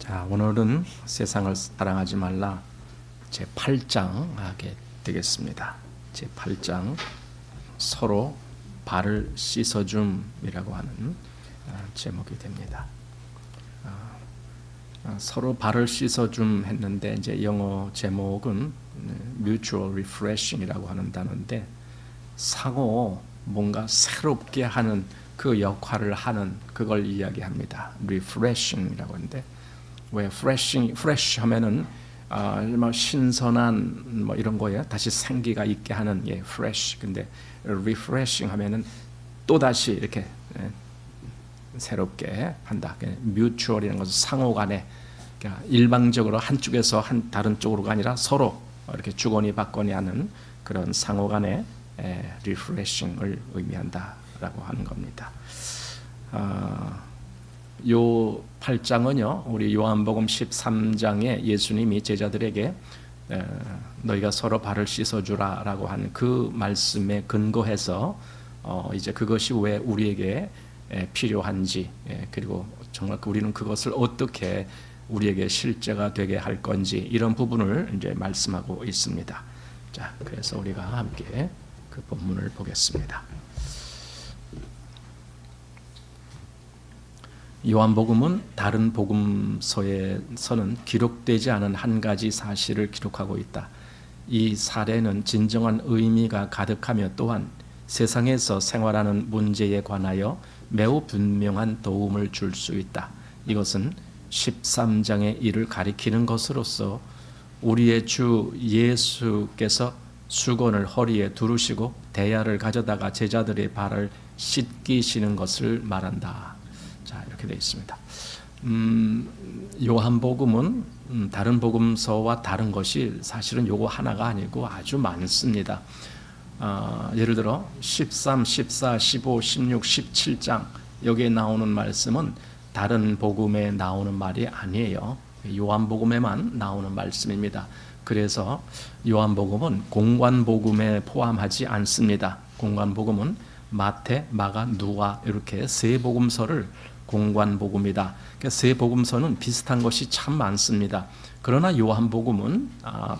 자, 오늘은 세상을 사랑하지 말라 제 8장 하게 되겠습니다. 제 8장 서로 발을 씻어줌이라고 하는 제목이 됩니다. 서로 발을 씻어줌 했는데 이제 영어 제목은 mutual refreshing이라고 하는 단어인데 상호 뭔가 새롭게 하는 그 역할을 하는 그걸 이야기합니다. refreshing이라고 하는데 왜 fresh 하면은 뭐 신선한 뭐 이런 거에 다시 생기가 있게 하는 fresh. 근데 refreshing 하면은 또 다시 이렇게 새롭게 한다. mutual이라는 것은 상호간에 그러니까 일방적으로 한쪽에서 다른 쪽으로가 아니라 서로 이렇게 주거니 받거니 하는 그런 상호간의 refreshing을 의미한다라고 하는 겁니다. 요 8장은요, 우리 요한복음 13장에 예수님이 제자들에게 너희가 서로 발을 씻어주라라고 한 그 말씀에 근거해서 이제 그것이 왜 우리에게 필요한지, 그리고 정말 우리는 그것을 어떻게 우리에게 실제가 되게 할 건지 이런 부분을 이제 말씀하고 있습니다. 자, 그래서 우리가 함께 그 본문을 보겠습니다. 요한복음은 다른 복음서에서는 기록되지 않은 한 가지 사실을 기록하고 있다. 이 사례는 진정한 의미가 가득하며 또한 세상에서 생활하는 문제에 관하여 매우 분명한 도움을 줄 수 있다. 이것은 13장의 일을 가리키는 것으로서 우리의 주 예수께서 수건을 허리에 두르시고 대야를 가져다가 제자들의 발을 씻기시는 것을 말한다. 자, 이렇게 되어 있습니다. 요한복음은 다른 복음서와 다른 것이 사실은 요거 하나가 아니고 아주 많습니다. 예를 들어 13, 14, 15, 16, 17장 여기에 나오는 말씀은 다른 복음에 나오는 말이 아니에요. 요한복음에만 나오는 말씀입니다. 그래서 요한복음은 공관복음에 포함하지 않습니다. 공관복음은 마태, 마가, 누가 이렇게 세 복음서를 공관복음이다. 그러니까 세 복음서는 비슷한 것이 참 많습니다. 그러나 요한복음은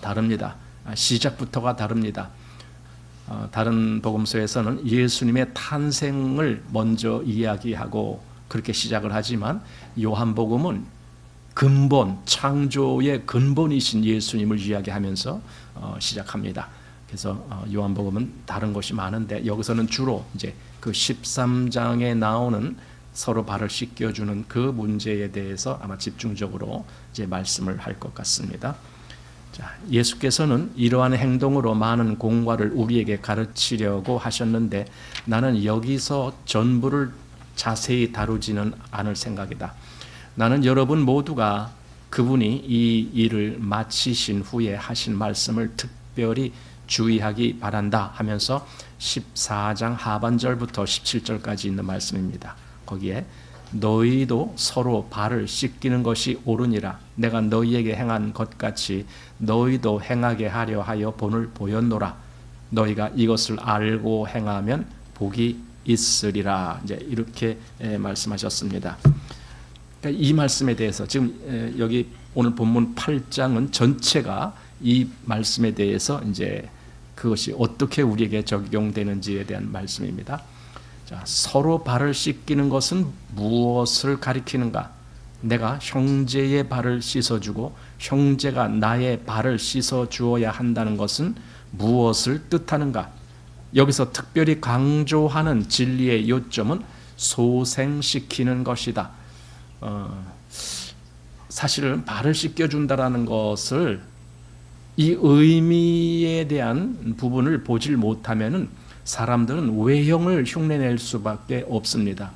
다릅니다. 시작부터가 다릅니다. 다른 복음서에서는 예수님의 탄생을 먼저 이야기하고 그렇게 시작을 하지만 요한복음은 근본, 창조의 근본이신 예수님을 이야기하면서 시작합니다. 그래서 요한복음은 다른 것이 많은데 여기서는 주로 이제 그 13장에 나오는 서로 발을 씻겨주는 그 문제에 대해서 아마 집중적으로 이제 말씀을 할 것 같습니다. 자, 예수께서는 이러한 행동으로 많은 공과를 우리에게 가르치려고 하셨는데 나는 여기서 전부를 자세히 다루지는 않을 생각이다. 나는 여러분 모두가 그분이 이 일을 마치신 후에 하신 말씀을 특별히 주의하기 바란다 하면서 14장 하반절부터 17절까지 있는 말씀입니다. 거기에 너희도 서로 발을 씻기는 것이 옳으니라. 내가 너희에게 행한 것 같이 너희도 행하게 하려 하여 본을 보였노라. 너희가 이것을 알고 행하면 복이 있으리라. 이제 이렇게 말씀하셨습니다. 그러니까 이 말씀에 대해서 지금 여기 오늘 본문 8장은 전체가 이 말씀에 대해서 이제 그것이 어떻게 우리에게 적용되는지에 대한 말씀입니다. 자, 서로 발을 씻기는 것은 무엇을 가리키는가? 내가 형제의 발을 씻어주고 형제가 나의 발을 씻어주어야 한다는 것은 무엇을 뜻하는가? 여기서 특별히 강조하는 진리의 요점은 소생시키는 것이다. 사실은 발을 씻겨준다라는 것을 이 의미에 대한 부분을 보질 못하면은 사람들은 외형을 흉내낼 수밖에 없습니다.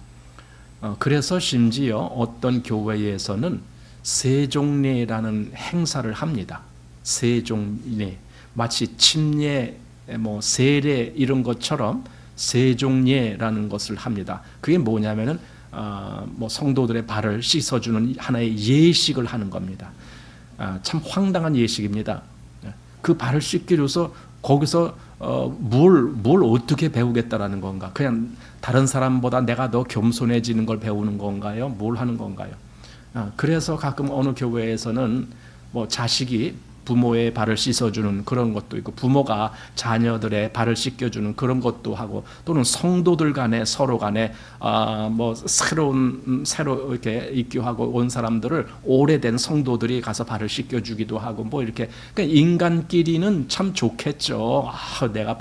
그래서 심지어 어떤 교회에서는 세종례라는 행사를 합니다. 세종례, 마치 침례, 세례 이런 것처럼 세종례라는 것을 합니다. 그게 뭐냐면은 성도들의 발을 씻어주는 하나의 예식을 하는 겁니다. 참 황당한 예식입니다. 그 발을 씻겨줘서 거기서 뭘 어떻게 배우겠다라는 건가? 그냥 다른 사람보다 내가 더 겸손해지는 걸 배우는 건가요? 뭘 하는 건가요? 그래서 가끔 어느 교회에서는 뭐 자식이 부모의 발을 씻어주는 그런 것도 있고, 부모가 자녀들의 발을 씻겨주는 그런 것도 하고, 또는 성도들 간에 서로 간에 뭐 새로 이렇게 입교하고 온 사람들을 오래된 성도들이 가서 발을 씻겨주기도 하고, 뭐 이렇게. 그러니까 인간끼리는 참 좋겠죠. 내가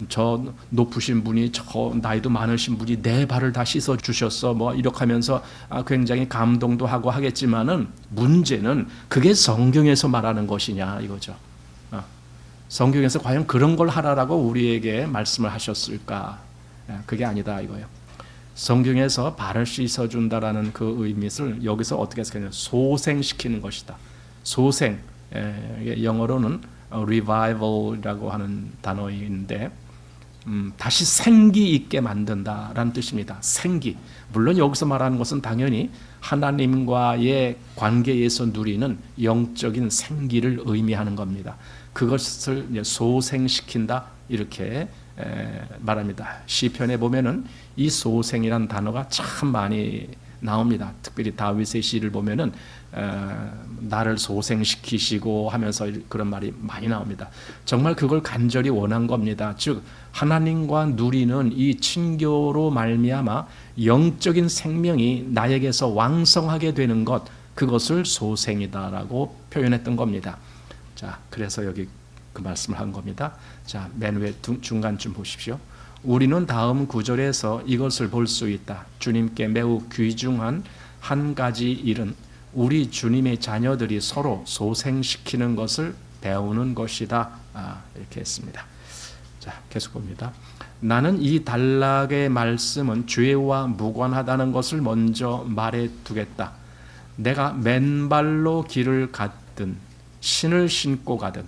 저 높으신 분이, 저 나이도 많으신 분이 내 발을 다 씻어 주셨어, 뭐 이렇게 하면서 굉장히 감동도 하고 하겠지만은, 문제는 그게 성경에서 말하는 것이냐 이거죠. 성경에서 과연 그런 걸 하라라고 우리에게 말씀을 하셨을까? 그게 아니다 이거예요. 성경에서 발을 씻어 준다라는 그 의미를 여기서 어떻게 해석하냐면 소생시키는 것이다. 소생, 영어로는 revival이라고 하는 단어인데, 다시 생기 있게 만든다라는 뜻입니다. 생기. 물론 여기서 말하는 것은 당연히 하나님과의 관계에서 누리는 영적인 생기를 의미하는 겁니다. 그것을 소생시킨다 이렇게 말합니다. 시편에 보면은 이 소생이란 단어가 참 많이 나옵니다. 특별히 다윗의 시를 보면은 나를 소생시키시고 하면서 그런 말이 많이 나옵니다. 정말 그걸 간절히 원한 겁니다. 즉 하나님과 누리는 이 친교로 말미암아 영적인 생명이 나에게서 왕성하게 되는 것, 그것을 소생이다라고 표현했던 겁니다. 자, 그래서 여기 그 말씀을 한 겁니다. 자, 맨 위에 중간쯤 보십시오. 우리는 다음 구절에서 이것을 볼 수 있다. 주님께 매우 귀중한 한 가지 일은 우리 주님의 자녀들이 서로 소생시키는 것을 배우는 것이다. 이렇게 했습니다. 자, 계속 봅니다. 나는 이 단락의 말씀은 죄와 무관하다는 것을 먼저 말해 두겠다. 내가 맨발로 길을 갔든 신을 신고 가든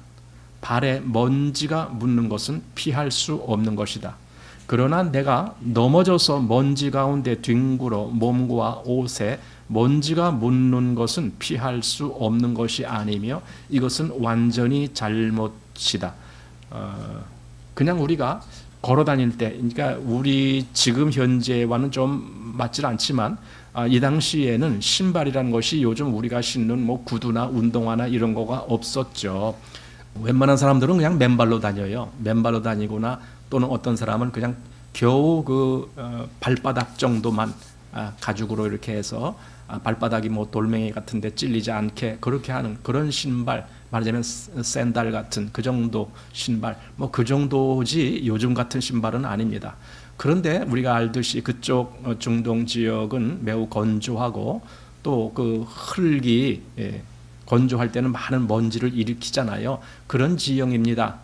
발에 먼지가 묻는 것은 피할 수 없는 것이다. 그러나 내가 넘어져서 먼지 가운데 뒹굴어 몸과 옷에 먼지가 묻는 것은 피할 수 없는 것이 아니며 이것은 완전히 잘못이다. 그냥 우리가 걸어 다닐 때, 그러니까 우리 지금 현재와는 좀 맞질 않지만 이 당시에는 신발이라는 것이 요즘 우리가 신는 뭐 구두나 운동화나 이런 거가 없었죠. 웬만한 사람들은 그냥 맨발로 다녀요. 맨발로 다니거나 또는 어떤 사람은 그냥 겨우 그 발바닥 정도만 가죽으로 이렇게 해서 발바닥이 뭐 돌멩이 같은 데 찔리지 않게 그렇게 하는 그런 신발, 말하자면 샌들 같은 그 정도 신발, 뭐 그 정도지 요즘 같은 신발은 아닙니다. 그런데 우리가 알듯이 그쪽 중동 지역은 매우 건조하고 또 그 흙이 건조할 때는 많은 먼지를 일으키잖아요. 그런 지형입니다.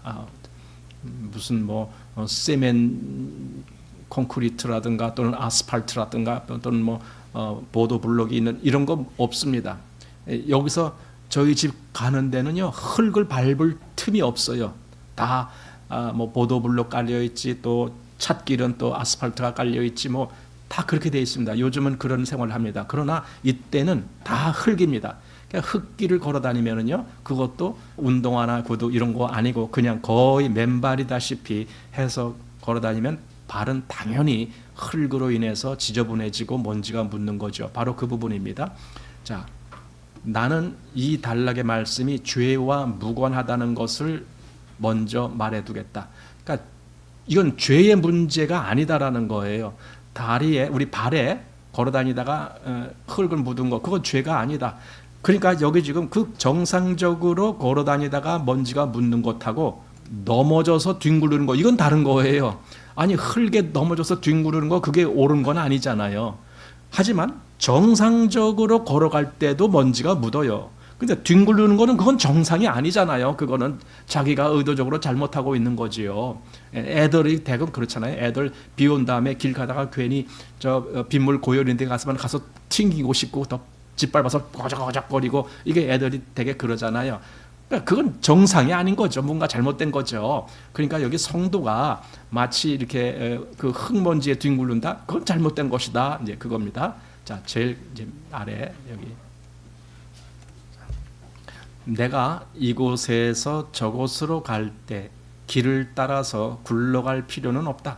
무슨 뭐 세멘 콘크리트라든가 또는 아스팔트라든가 또는 뭐 보도 블록이 있는 이런 거 없습니다. 여기서 저희 집 가는 데는요 흙을 밟을 틈이 없어요. 다 뭐 보도 블록 깔려 있지, 또 찻길은 또 아스팔트가 깔려 있지, 뭐 다 그렇게 돼 있습니다. 요즘은 그런 생활을 합니다. 그러나 이때는 다 흙입니다. 흙길을 걸어 다니면은요, 그것도 운동화나 구두 이런 거 아니고 그냥 거의 맨발이다시피 해서 걸어 다니면 발은 당연히 흙으로 인해서 지저분해지고 먼지가 묻는 거죠. 바로 그 부분입니다. 자, 나는 이 단락의 말씀이 죄와 무관하다는 것을 먼저 말해두겠다. 그러니까 이건 죄의 문제가 아니다라는 거예요. 다리에, 우리 발에 걸어 다니다가 흙을 묻은 거, 그건 죄가 아니다. 그러니까 여기 지금 그 정상적으로 걸어 다니다가 먼지가 묻는 것하고 넘어져서 뒹구르는 거, 이건 다른 거예요. 아니, 흙에 넘어져서 뒹구르는 거, 그게 옳은 건 아니잖아요. 하지만 정상적으로 걸어갈 때도 먼지가 묻어요. 근데 뒹구르는 거는 그건 정상이 아니잖아요. 그거는 자기가 의도적으로 잘못하고 있는 거지요. 애들이 대부분 그렇잖아요. 애들 비 온 다음에 길 가다가 괜히 저 빗물 고여있는 데 가서 튕기고 싶고 더 짓밟아서 거적거리고, 이게 애들이 되게 그러잖아요. 그러니까 그건 정상이 아닌 거죠. 뭔가 잘못된 거죠. 그러니까 여기 성도가 마치 이렇게 그 흙먼지에 뒹굴른다, 그건 잘못된 것이다. 이제 그겁니다. 자, 제일 이제 아래 여기, 내가 이곳에서 저곳으로 갈 때 길을 따라서 굴러갈 필요는 없다.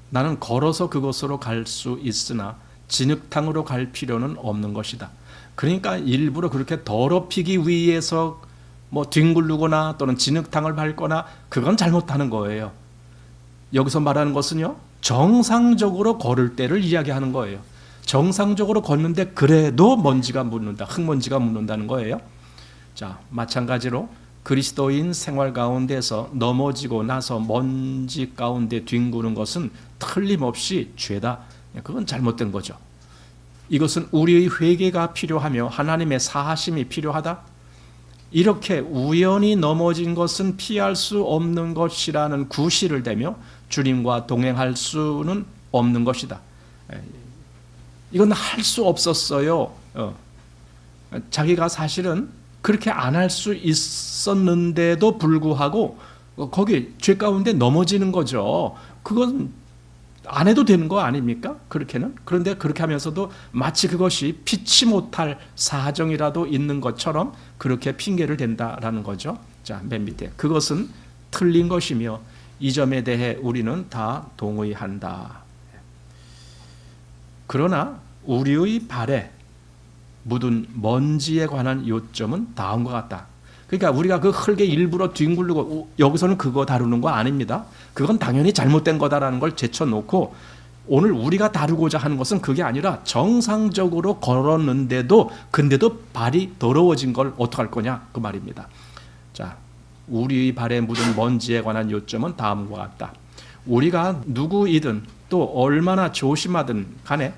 나는 걸어서 그곳으로 갈 수 있으나 진흙탕으로 갈 필요는 없는 것이다. 그러니까 일부러 그렇게 더럽히기 위해서 뭐 뒹굴르거나 또는 진흙탕을 밟거나 그건 잘못하는 거예요. 여기서 말하는 것은요, 정상적으로 걸을 때를 이야기하는 거예요. 정상적으로 걷는데 그래도 먼지가 묻는다, 흙먼지가 묻는다는 거예요. 자, 마찬가지로 그리스도인 생활 가운데서 넘어지고 나서 먼지 가운데 뒹구는 것은 틀림없이 죄다. 그건 잘못된 거죠. 이것은 우리의 회개가 필요하며 하나님의 사하심이 필요하다. 이렇게 우연히 넘어진 것은 피할 수 없는 것이라는 구실을 대며 주님과 동행할 수는 없는 것이다. 이건 할 수 없었어요. 자기가 사실은 그렇게 안 할 수 있었는데도 불구하고 거기 죄 가운데 넘어지는 거죠. 그건 안 해도 되는 거 아닙니까? 그렇게는. 그런데 그렇게 하면서도 마치 그것이 피치 못할 사정이라도 있는 것처럼 그렇게 핑계를 댄다라는 거죠. 자, 맨 밑에 그것은 틀린 것이며 이 점에 대해 우리는 다 동의한다. 그러나 우리의 발에 묻은 먼지에 관한 요점은 다음과 같다. 그러니까 우리가 그 흙에 일부러 뒹굴르고 여기서는 그거 다루는 거 아닙니다. 그건 당연히 잘못된 거다라는 걸 제쳐놓고 오늘 우리가 다루고자 하는 것은 그게 아니라 정상적으로 걸었는데도 근데도 발이 더러워진 걸 어떡할 거냐 그 말입니다. 자, 우리 발에 묻은 먼지에 관한 요점은 다음과 같다. 우리가 누구이든 또 얼마나 조심하든 간에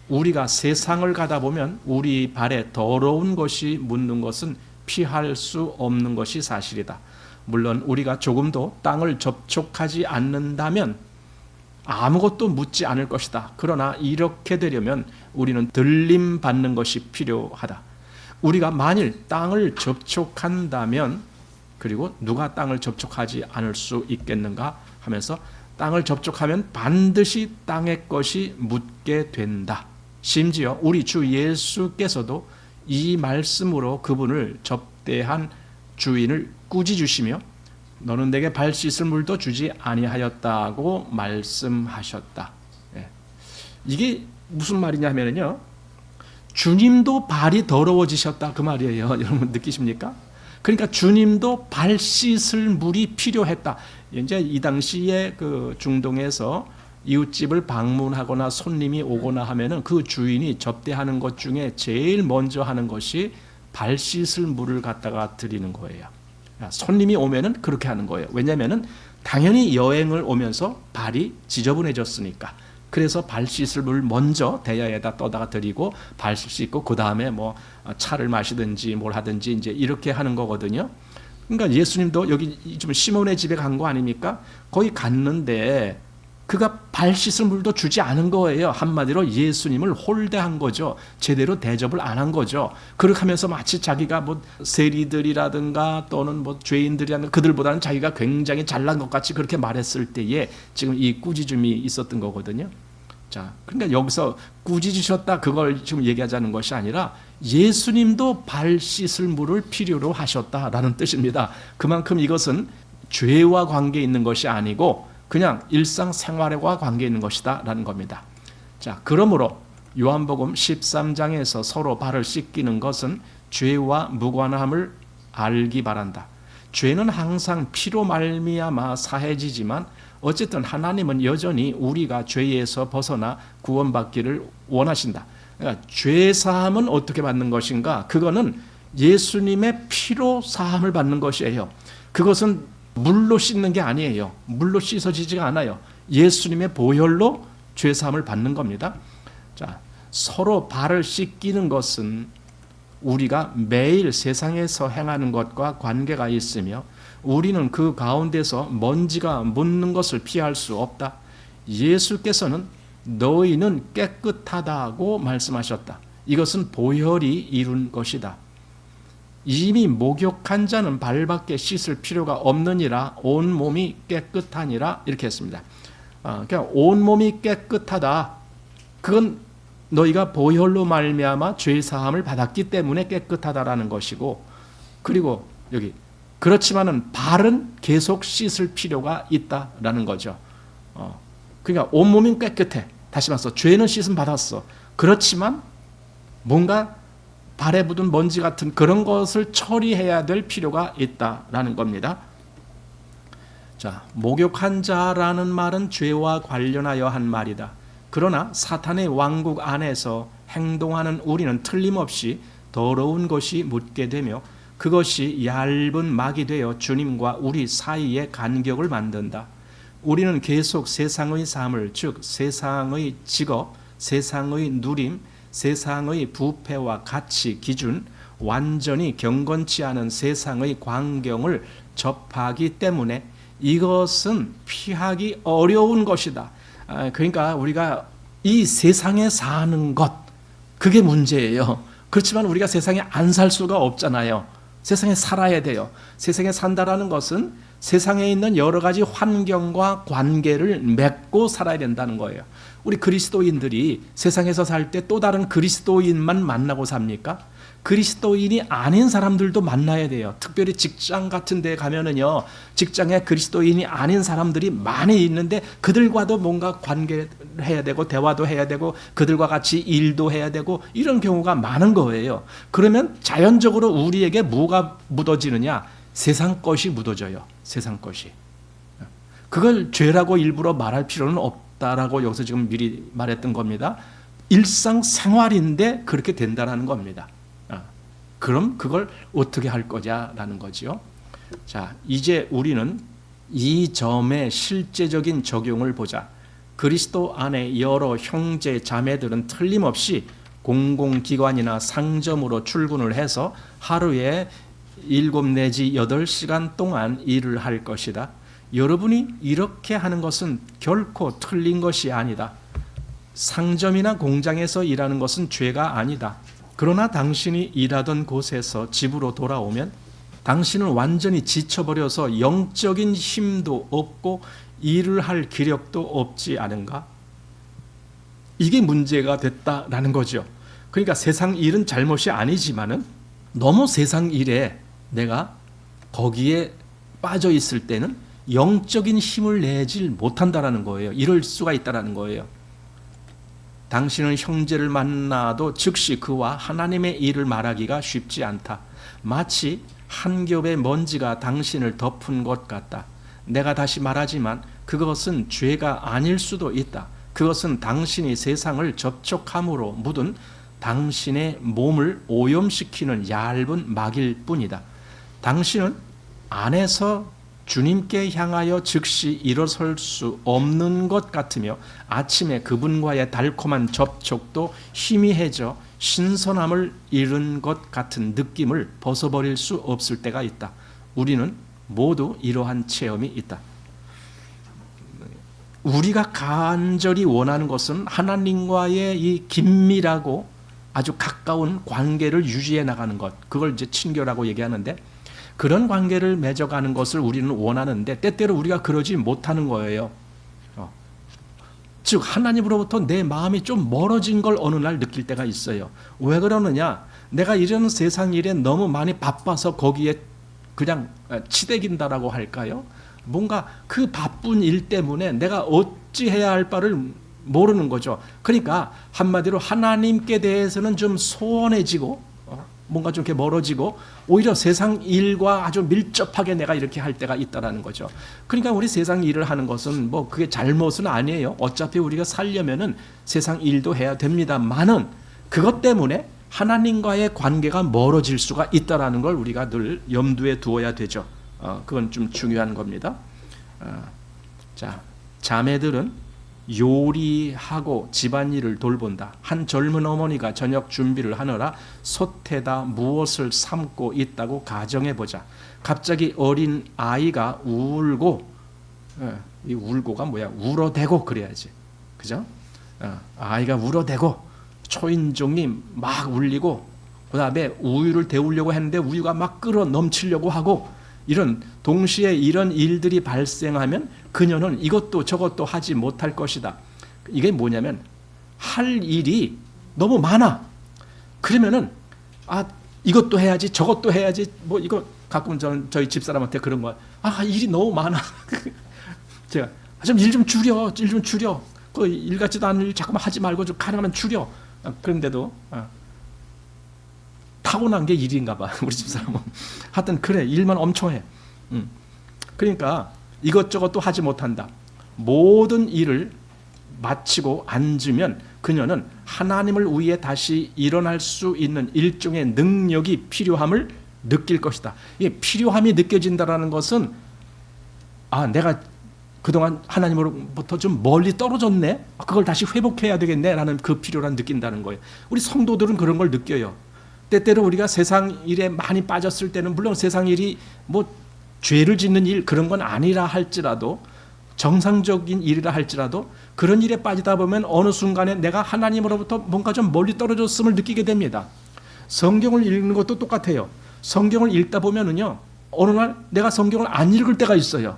우리가 세상을 가다 보면 우리 발에 더러운 것이 묻는 것은 피할 수 없는 것이 사실이다. 물론 우리가 조금도 땅을 접촉하지 않는다면 아무것도 묻지 않을 것이다. 그러나 이렇게 되려면 우리는 들림 받는 것이 필요하다. 우리가 만일 땅을 접촉한다면 그리고 누가 땅을 접촉하지 않을 수 있겠는가 하면서 땅을 접촉하면 반드시 땅의 것이 묻게 된다. 심지어 우리 주 예수께서도 이 말씀으로 그분을 접대한 주인을 꾸짖으시며 너는 내게 발 씻을 물도 주지 아니하였다고 말씀하셨다. 이게 무슨 말이냐면요, 주님도 발이 더러워지셨다 그 말이에요. 여러분 느끼십니까? 그러니까 주님도 발 씻을 물이 필요했다. 이제 이 당시에 그 중동에서 이웃집을 방문하거나 손님이 오거나 하면은 그 주인이 접대하는 것 중에 제일 먼저 하는 것이 발 씻을 물을 갖다가 드리는 거예요. 손님이 오면은 그렇게 하는 거예요. 왜냐면은 당연히 여행을 오면서 발이 지저분해졌으니까. 그래서 발 씻을 물 먼저 대야에다 떠다가 드리고 발 씻고 그 다음에 뭐 차를 마시든지 뭘 하든지 이제 이렇게 하는 거거든요. 그러니까 예수님도 여기 좀 시몬의 집에 간 거 아닙니까? 거기 갔는데 그가 발 씻을 물도 주지 않은 거예요. 한마디로 예수님을 홀대한 거죠. 제대로 대접을 안 한 거죠. 그렇게 하면서 마치 자기가 뭐 세리들이라든가 또는 뭐 죄인들이라든가 그들보다는 자기가 굉장히 잘난 것 같이 그렇게 말했을 때에 지금 이 꾸짖음이 있었던 거거든요. 자, 그러니까 여기서 꾸짖으셨다 그걸 지금 얘기하자는 것이 아니라 예수님도 발 씻을 물을 필요로 하셨다라는 뜻입니다. 그만큼 이것은 죄와 관계 있는 것이 아니고 그냥 일상생활과 관계 있는 것이다 라는 겁니다. 자, 그러므로 요한복음 13장에서 서로 발을 씻기는 것은 죄와 무관함을 알기 바란다. 죄는 항상 피로 말미암아 사해지지만 어쨌든 하나님은 여전히 우리가 죄에서 벗어나 구원받기를 원하신다. 그러니까 죄 사함은 어떻게 받는 것인가? 그거는 예수님의 피로 사함을 받는 것이에요. 그것은 물로 씻는 게 아니에요. 물로 씻어지지가 않아요. 예수님의 보혈로 죄 사함을 받는 겁니다. 자, 서로 발을 씻기는 것은 우리가 매일 세상에서 행하는 것과 관계가 있으며 우리는 그 가운데서 먼지가 묻는 것을 피할 수 없다. 예수께서는 너희는 깨끗하다고 말씀하셨다. 이것은 보혈이 이룬 것이다. 이미 목욕한 자는 발밖에 씻을 필요가 없느니라 온 몸이 깨끗하니라 이렇게 했습니다. 그러니까 온 몸이 깨끗하다. 그건 너희가 보혈로 말미암아 죄 사함을 받았기 때문에 깨끗하다라는 것이고, 그리고 여기 그렇지만은 발은 계속 씻을 필요가 있다라는 거죠. 그러니까 온 몸이 깨끗해. 다시 말해서 죄는 씻음 받았어. 그렇지만 뭔가 발에 묻은 먼지 같은 그런 것을 처리해야 될 필요가 있다라는 겁니다. 자, 목욕한 자라는 말은 죄와 관련하여 한 말이다. 그러나 사탄의 왕국 안에서 행동하는 우리는 틀림없이 더러운 것이 묻게 되며 그것이 얇은 막이 되어 주님과 우리 사이의 간격을 만든다. 우리는 계속 세상의 삶을, 즉 세상의 직업, 세상의 누림, 세상의 부패와 가치, 기준, 완전히 경건치 않은 세상의 광경을 접하기 때문에 이것은 피하기 어려운 것이다. 그러니까 우리가 이 세상에 사는 것, 그게 문제예요. 그렇지만 우리가 세상에 안 살 수가 없잖아요. 세상에 살아야 돼요. 세상에 산다라는 것은 세상에 있는 여러 가지 환경과 관계를 맺고 살아야 된다는 거예요. 우리 그리스도인들이 세상에서 살 때 또 다른 그리스도인만 만나고 삽니까? 그리스도인이 아닌 사람들도 만나야 돼요. 특별히 직장 같은 데 가면은요, 직장에 그리스도인이 아닌 사람들이 많이 있는데 그들과도 뭔가 관계를 해야 되고 대화도 해야 되고 그들과 같이 일도 해야 되고 이런 경우가 많은 거예요. 그러면 자연적으로 우리에게 뭐가 묻어지느냐? 세상 것이 묻어져요. 세상 것이. 그걸 죄라고 일부러 말할 필요는 없다라고 여기서 지금 미리 말했던 겁니다. 일상생활인데 그렇게 된다는 겁니다. 그럼 그걸 어떻게 할 거냐라는 거지요. 자, 이제 우리는 이 점의 실제적인 적용을 보자. 그리스도 안에 여러 형제 자매들은 틀림없이 공공기관이나 상점으로 출근을 해서 하루에 7 내지 8시간 동안 일을 할 것이다. 여러분이 이렇게 하는 것은 결코 틀린 것이 아니다. 상점이나 공장에서 일하는 것은 죄가 아니다. 그러나 당신이 일하던 곳에서 집으로 돌아오면 당신은 완전히 지쳐버려서 영적인 힘도 없고 일을 할 기력도 없지 않은가? 이게 문제가 됐다라는 거죠. 그러니까 세상 일은 잘못이 아니지만은 너무 세상 일에 내가 거기에 빠져 있을 때는 영적인 힘을 내질 못한다라는 거예요. 이럴 수가 있다라는 거예요. 당신은 형제를 만나도 즉시 그와 하나님의 일을 말하기가 쉽지 않다. 마치 한 겹의 먼지가 당신을 덮은 것 같다. 내가 다시 말하지만 그것은 죄가 아닐 수도 있다. 그것은 당신이 세상을 접촉함으로 묻은 당신의 몸을 오염시키는 얇은 막일 뿐이다. 당신은 안에서 주님께 향하여 즉시 일어설 수 없는 것 같으며 아침에 그분과의 달콤한 접촉도 희미해져 신선함을 잃은 것 같은 느낌을 벗어버릴 수 없을 때가 있다. 우리는 모두 이러한 체험이 있다. 우리가 간절히 원하는 것은 하나님과의 이 긴밀하고 아주 가까운 관계를 유지해 나가는 것, 그걸 이제 친교라고 얘기하는데, 그런 관계를 맺어가는 것을 우리는 원하는데 때때로 우리가 그러지 못하는 거예요. 즉 하나님으로부터 내 마음이 좀 멀어진 걸 어느 날 느낄 때가 있어요. 왜 그러느냐? 내가 이런 세상 일에 너무 많이 바빠서 거기에 그냥 치대긴다라고 할까요? 뭔가 그 바쁜 일 때문에 내가 어찌해야 할 바를 모르는 거죠. 그러니까 한마디로 하나님께 대해서는 좀 소원해지고 뭔가 좀 이렇게 멀어지고 오히려 세상 일과 아주 밀접하게 내가 이렇게 할 때가 있다라는 거죠. 그러니까 우리 세상 일을 하는 것은 뭐 그게 잘못은 아니에요. 어차피 우리가 살려면은 세상 일도 해야 됩니다만은 그것 때문에 하나님과의 관계가 멀어질 수가 있다라는 걸 우리가 늘 염두에 두어야 되죠. 그건 좀 중요한 겁니다. 자, 자매들은 요리하고 집안일을 돌본다. 한 젊은 어머니가 저녁 준비를 하느라 솥에다 무엇을 삶고 있다고 가정해보자. 갑자기 어린 아이가 울고, 이 울고가 뭐야? 울어대고 그래야지. 그죠? 아이가 울어대고 초인종이 막 울리고 그 다음에 우유를 데우려고 했는데 우유가 막 끓어 넘치려고 하고 이런 동시에 이런 일들이 발생하면 그녀는 이것도 저것도 하지 못할 것이다. 이게 뭐냐면 할 일이 너무 많아. 그러면은 이것도 해야지 저것도 해야지 뭐 이거 가끔 저희 집사람한테 그런 거야. 일이 너무 많아. 제가 좀 일 좀 줄여. 그 일 같지도 않은 일 자꾸만 하지 말고 좀 가능하면 줄여. 그런데도 타고난 게 일인가 봐. 우리 집사람은. 하여튼 그래, 일만 엄청 해. 그러니까 이것저것 또 하지 못한다. 모든 일을 마치고 앉으면 그녀는 하나님을 위해 다시 일어날 수 있는 일종의 능력이 필요함을 느낄 것이다. 이 필요함이 느껴진다라는 것은 내가 그동안 하나님으로부터 좀 멀리 떨어졌네. 그걸 다시 회복해야 되겠네라는 그 필요를 느낀다는 거예요. 우리 성도들은 그런 걸 느껴요. 때때로 우리가 세상 일에 많이 빠졌을 때는 물론 세상 일이 뭐 죄를 짓는 일 그런 건 아니라 할지라도 정상적인 일이라 할지라도 그런 일에 빠지다 보면 어느 순간에 내가 하나님으로부터 뭔가 좀 멀리 떨어졌음을 느끼게 됩니다. 성경을 읽는 것도 똑같아요. 성경을 읽다 보면은요, 어느 날 내가 성경을 안 읽을 때가 있어요.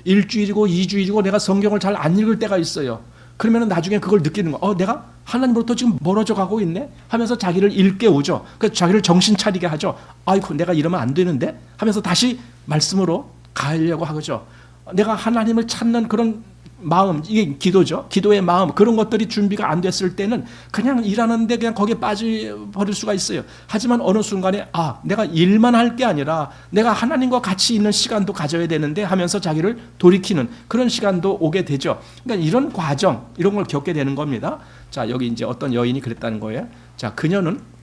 일주일이고 2주일이고 내가 성경을 잘 안 읽을 때가 있어요. 그러면 나중에 그걸 느끼는 거, 내가 하나님으로부터 지금 멀어져 가고 있네? 하면서 자기를 일깨우죠. 그래서 자기를 정신 차리게 하죠. 아이고, 내가 이러면 안 되는데? 하면서 다시 말씀으로 가려고 하죠. 내가 하나님을 찾는 그런 마음, 이게 기도죠. 기도의 마음, 그런 것들이 준비가 안 됐을 때는 그냥 일하는데 그냥 거기에 빠져버릴 수가 있어요. 하지만 어느 순간에 내가 일만 할 게 아니라 내가 하나님과 같이 있는 시간도 가져야 되는데 하면서 자기를 돌이키는 그런 시간도 오게 되죠. 그러니까 이런 과정, 이런 걸 겪게 되는 겁니다. 자, 여기 이제 어떤 여인이 그랬다는 거예요. 자, 그녀는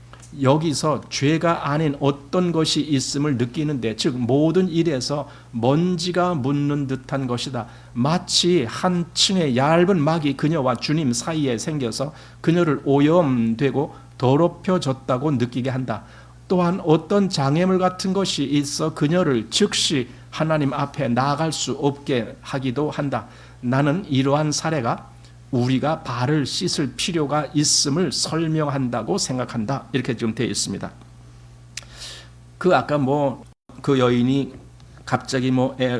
여기서 죄가 아닌 어떤 것이 있음을 느끼는데, 즉 모든 일에서 먼지가 묻는 듯한 것이다. 마치 한 층의 얇은 막이 그녀와 주님 사이에 생겨서 그녀를 오염되고 더럽혀졌다고 느끼게 한다. 또한 어떤 장애물 같은 것이 있어 그녀를 즉시 하나님 앞에 나아갈 수 없게 하기도 한다. 나는 이러한 사례가 우리가 발을 씻을 필요가 있음을 설명한다고 생각한다. 이렇게 지금 되어 있습니다. 아까 그 여인이 갑자기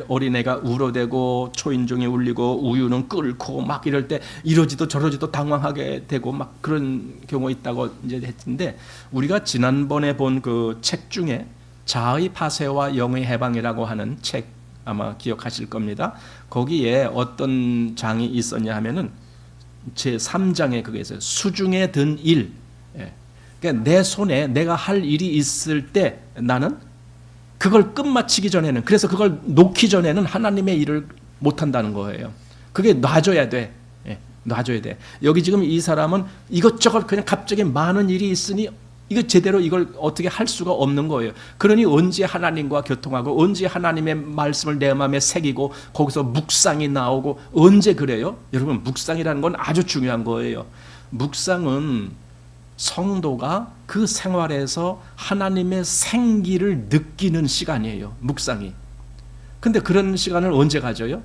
어린애가 울어대고 초인종이 울리고 우유는 끓고 막 이럴 때 이러지도 저러지도 당황하게 되고 막 그런 경우 있다고 이제 했는데, 우리가 지난번에 본 그 책 중에 자의 파쇄와 영의 해방이라고 하는 책 아마 기억하실 겁니다. 거기에 어떤 장이 있었냐 하면은 제3장에 그게 있어요. 수중에 든 일. 그러니까 내 손에 내가 할 일이 있을 때 나는 그걸 끝마치기 전에는, 그래서 그걸 놓기 전에는 하나님의 일을 못한다는 거예요. 그게 놔줘야 돼. 놔줘야 돼. 여기 지금 이 사람은 이것저것 그냥 갑자기 많은 일이 있으니 이거 제대로 이걸 어떻게 할 수가 없는 거예요. 그러니 언제 하나님과 교통하고 언제 하나님의 말씀을 내 마음에 새기고 거기서 묵상이 나오고 언제 그래요? 여러분, 묵상이라는 건 아주 중요한 거예요. 묵상은 성도가 그 생활에서 하나님의 생기를 느끼는 시간이에요. 묵상이. 근데 그런 시간을 언제 가져요?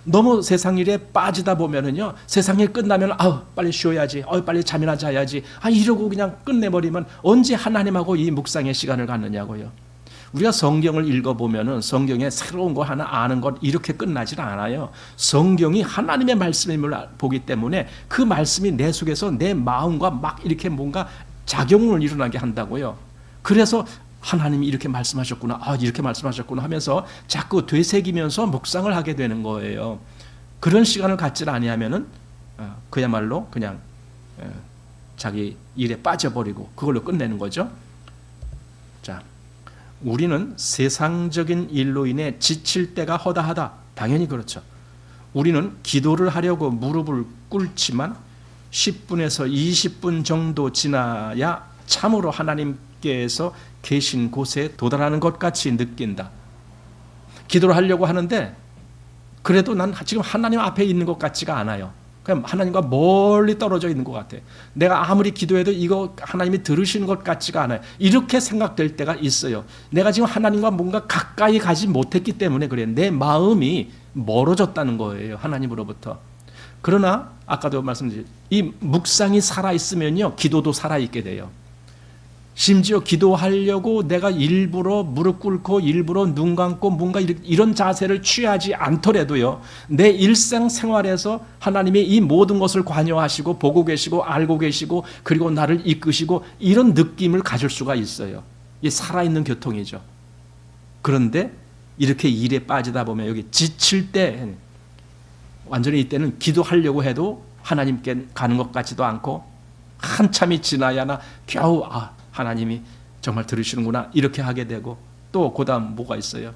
너무 세상 일에 빠지다 보면은요, 세상 일 끝나면 빨리 쉬어야지, 빨리 잠이나 자야지, 이러고 그냥 끝내버리면 언제 하나님하고 이 묵상의 시간을 갖느냐고요. 우리가 성경을 읽어보면은 성경에 새로운 거 하나 아는 것 이렇게 끝나질 않아요. 성경이 하나님의 말씀임을 보기 때문에 그 말씀이 내 속에서 내 마음과 막 이렇게 뭔가 작용을 일어나게 한다고요. 그래서 하나님이 이렇게 말씀하셨구나, 이렇게 말씀하셨구나 하면서 자꾸 되새기면서 묵상을 하게 되는 거예요. 그런 시간을 갖지 아니하면은 그야말로 그냥 자기 일에 빠져버리고 그걸로 끝내는 거죠. 자, 우리는 세상적인 일로 인해 지칠 때가 허다하다. 당연히 그렇죠. 우리는 기도를 하려고 무릎을 꿇지만 10분에서 20분 정도 지나야 참으로 하나님께서 계신 곳에 도달하는 것 같이 느낀다. 기도를 하려고 하는데 그래도 난 지금 하나님 앞에 있는 것 같지가 않아요. 그냥 하나님과 멀리 떨어져 있는 것 같아. 내가 아무리 기도해도 이거 하나님이 들으시는 것 같지가 않아요. 이렇게 생각될 때가 있어요. 내가 지금 하나님과 뭔가 가까이 가지 못했기 때문에 그래. 내 마음이 멀어졌다는 거예요, 하나님으로부터. 그러나 아까도 말씀드린 이 묵상이 살아있으면요, 기도도 살아있게 돼요. 심지어 기도하려고 내가 일부러 무릎 꿇고 일부러 눈 감고 뭔가 이런 자세를 취하지 않더라도요, 내 일상생활에서 하나님이 이 모든 것을 관여하시고 보고 계시고 알고 계시고 그리고 나를 이끄시고 이런 느낌을 가질 수가 있어요. 이게 살아있는 교통이죠. 그런데 이렇게 일에 빠지다 보면 여기 지칠 때 완전히 이때는 기도하려고 해도 하나님께 가는 것 같지도 않고 한참이 지나야나 겨우 하나님이 정말 들으시는구나 이렇게 하게 되고, 또 그다음 뭐가 있어요?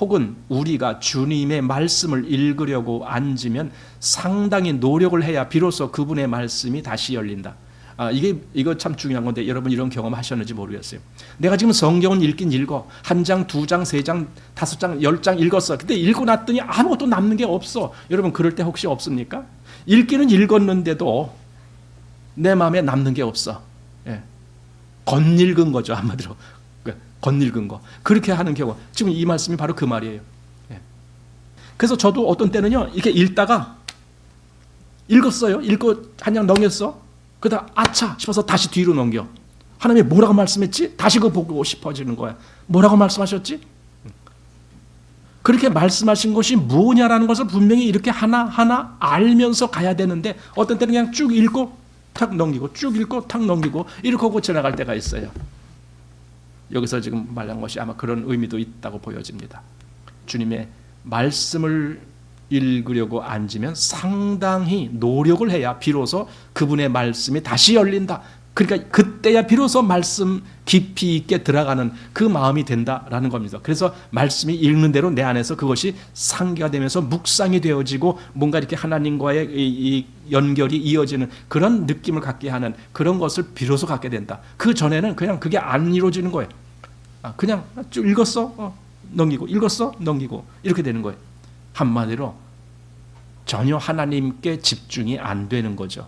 혹은 우리가 주님의 말씀을 읽으려고 앉으면 상당히 노력을 해야 비로소 그분의 말씀이 다시 열린다. 이거 참 중요한 건데, 여러분 이런 경험 하셨는지 모르겠어요. 내가 지금 성경을 읽긴 읽어. 한 장, 두 장, 세 장, 다섯 장, 10장 읽었어. 근데 읽고 났더니 아무것도 남는 게 없어. 여러분 그럴 때 혹시 없습니까? 읽기는 읽었는데도 내 마음에 남는 게 없어. 예. 겉읽은 거죠, 한마디로. 겉읽은 거. 그렇게 하는 경우, 지금 이 말씀이 바로 그 말이에요. 예. 그래서 저도 어떤 때는요, 이렇게 읽다가 읽었어요. 읽고 한 장 넘겼어. 그러다 아차 싶어서 다시 뒤로 넘겨. 하나님이 뭐라고 말씀했지? 다시 그거 보고 싶어지는 거야. 뭐라고 말씀하셨지? 그렇게 말씀하신 것이 뭐냐라는 것을 분명히 이렇게 하나하나 알면서 가야 되는데, 어떤 때는 그냥 쭉 읽고 탁 넘기고, 쭉 읽고 탁 넘기고 이렇게 하고 지나갈 때가 있어요. 여기서 지금 말한 것이 아마 그런 의미도 있다고 보여집니다. 주님의 말씀을 읽으려고 앉으면 상당히 노력을 해야 비로소 그분의 말씀이 다시 열린다. 그러니까 그때야 비로소 말씀 깊이 있게 들어가는 그 마음이 된다라는 겁니다. 그래서 말씀이 읽는 대로 내 안에서 그것이 상기가 되면서 묵상이 되어지고, 뭔가 이렇게 하나님과의 이 연결이 이어지는 그런 느낌을 갖게 하는 그런 것을 비로소 갖게 된다. 그 전에는 그냥 그게 안 이루어지는 거예요. 그냥 쭉 읽었어, 넘기고, 읽었어, 넘기고 이렇게 되는 거예요. 한마디로 전혀 하나님께 집중이 안 되는 거죠.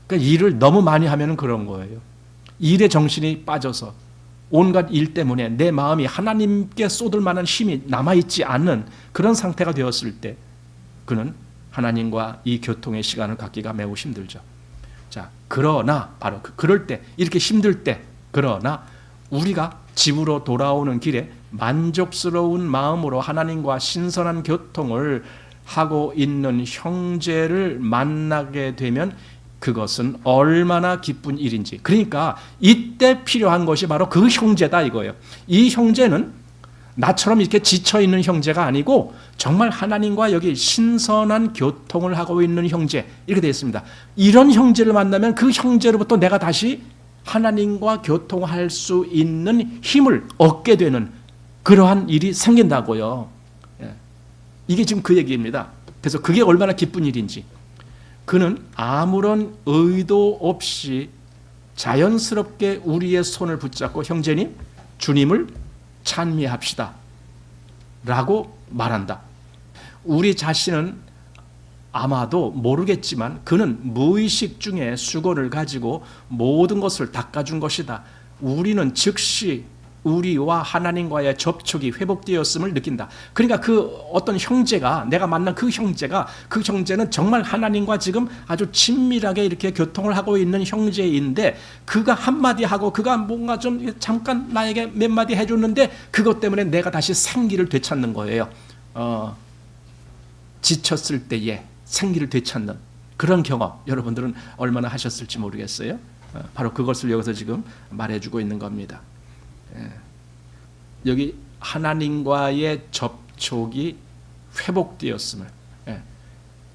그러니까 일을 너무 많이 하면 그런 거예요. 일에 정신이 빠져서 온갖 일 때문에 내 마음이 하나님께 쏟을 만한 힘이 남아있지 않는 그런 상태가 되었을 때, 그는 하나님과 이 교통의 시간을 갖기가 매우 힘들죠. 자, 그러나 바로 그럴 때, 이렇게 힘들 때, 그러나 우리가 집으로 돌아오는 길에 만족스러운 마음으로 하나님과 신선한 교통을 하고 있는 형제를 만나게 되면 그것은 얼마나 기쁜 일인지. 그러니까 이때 필요한 것이 바로 그 형제다 이거예요. 이 형제는 나처럼 이렇게 지쳐있는 형제가 아니고 정말 하나님과 여기 신선한 교통을 하고 있는 형제, 이렇게 되어 있습니다. 이런 형제를 만나면 그 형제로부터 내가 다시 하나님과 교통할 수 있는 힘을 얻게 되는 그러한 일이 생긴다고요. 이게 지금 그 얘기입니다. 그래서 그게 얼마나 기쁜 일인지. 그는 아무런 의도 없이 자연스럽게 우리의 손을 붙잡고, 형제님, 주님을 찬미합시다 라고 말한다. 우리 자신은 아마도 모르겠지만 그는 무의식 중에 수고를 가지고 모든 것을 닦아준 것이다. 우리는 즉시 우리와 하나님과의 접촉이 회복되었음을 느낀다. 그러니까 그 어떤 형제가, 내가 만난 그 형제는 정말 하나님과 지금 아주 친밀하게 이렇게 교통을 하고 있는 형제인데, 그가 한마디 하고 그가 뭔가 좀 잠깐 나에게 몇 마디 해줬는데 그것 때문에 내가 다시 생기를 되찾는 거예요. 지쳤을 때에 생기를 되찾는 그런 경험, 여러분들은 얼마나 하셨을지 모르겠어요. 바로 그것을 여기서 지금 말해주고 있는 겁니다. 여기 하나님과의 접촉이 회복되었음을,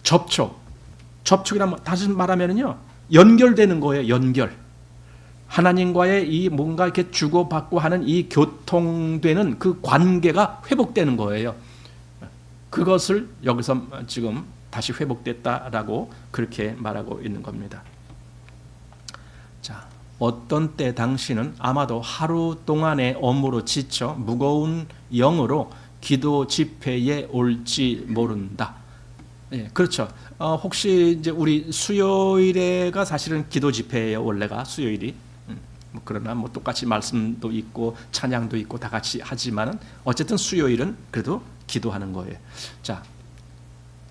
접촉이란, 다시 말하면요, 연결되는 거예요. 연결. 하나님과의 이 뭔가 이렇게 주고받고 하는 이 교통되는 그 관계가 회복되는 거예요. 그것을 여기서 지금 다시 회복됐다라고 그렇게 말하고 있는 겁니다. 자, 어떤 때 당신은 아마도 하루 동안의 업무로 지쳐 무거운 영으로 기도 집회에 올지 모른다. 예, 그렇죠. 혹시 이제 우리 수요일에가 사실은 기도 집회예요. 원래가 수요일이. 그러나 뭐 똑같이 말씀도 있고 찬양도 있고 다 같이 하지만은 어쨌든 수요일은 그래도 기도하는 거예요. 자,